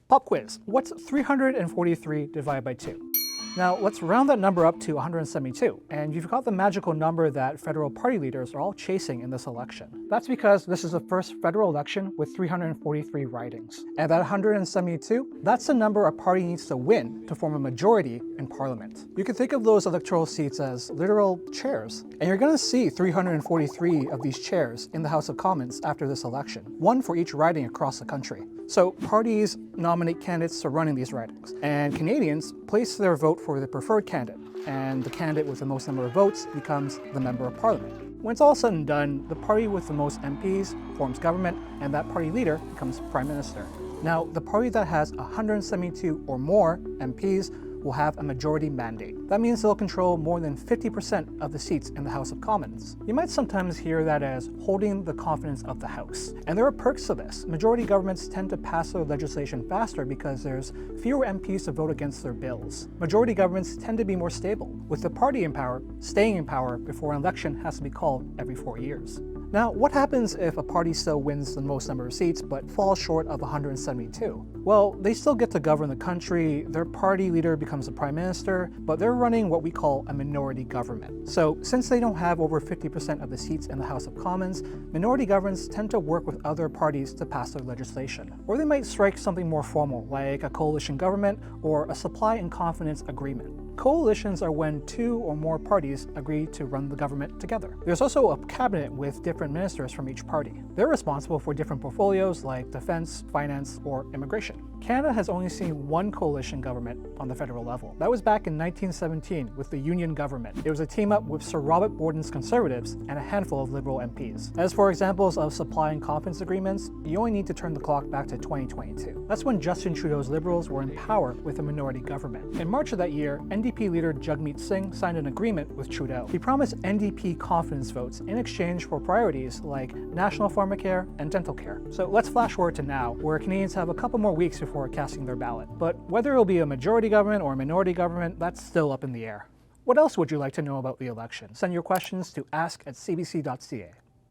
Pop quiz. What's 343 divided by 2? Now, let's round that number up to 172, and you've got the magical number that federal party leaders are all chasing in this election. That's because this is the first federal election with 343 ridings. And that 172, that's the number a party needs to win to form a majority in Parliament. You can think of those electoral seats as literal chairs, and you're going to see 343 of these chairs in the House of Commons after this election, one for each riding across the country. So parties nominate candidates to run in these ridings, and Canadians place their vote for the preferred candidate, and the candidate with the most number of votes becomes the Member of Parliament. When it's all said and done, the party with the most MPs forms government, and that party leader becomes Prime Minister. Now, the party that has 172 or more MPs will have a majority mandate. That means they'll control more than 50% of the seats in the House of Commons. You might sometimes hear that as holding the confidence of the House. And there are perks to this. Majority governments tend to pass their legislation faster because there's fewer MPs to vote against their bills. Majority governments tend to be more stable, with the party in power staying in power before an election has to be called every 4 years. Now, what happens if a party still wins the most number of seats but falls short of 172? Well, they still get to govern the country, their party leader becomes the Prime Minister, but they're running what we call a minority government. So, since they don't have over 50% of the seats in the House of Commons, minority governments tend to work with other parties to pass their legislation. Or they might strike something more formal, like a coalition government or a supply and confidence agreement. Coalitions are when 2 or more parties agree to run the government together. There's also a cabinet with different ministers from each party. They're responsible for different portfolios like defense, finance, or immigration. Canada has only seen one coalition government on the federal level. That was back in 1917 with the Union government. It was a team-up with Sir Robert Borden's Conservatives and a handful of Liberal MPs. As for examples of supply and confidence agreements, you only need to turn the clock back to 2022. That's when Justin Trudeau's Liberals were in power with a minority government. In March of that year, NDP leader Jagmeet Singh signed an agreement with Trudeau. He promised NDP confidence votes in exchange for priorities like national pharmacare and dental care. So let's flash forward to now, where Canadians have a couple more weeks before casting their ballot. But whether it'll be a majority government or a minority government, that's still up in the air. What else would you like to know about the election? Send your questions to ask@cbc.ca.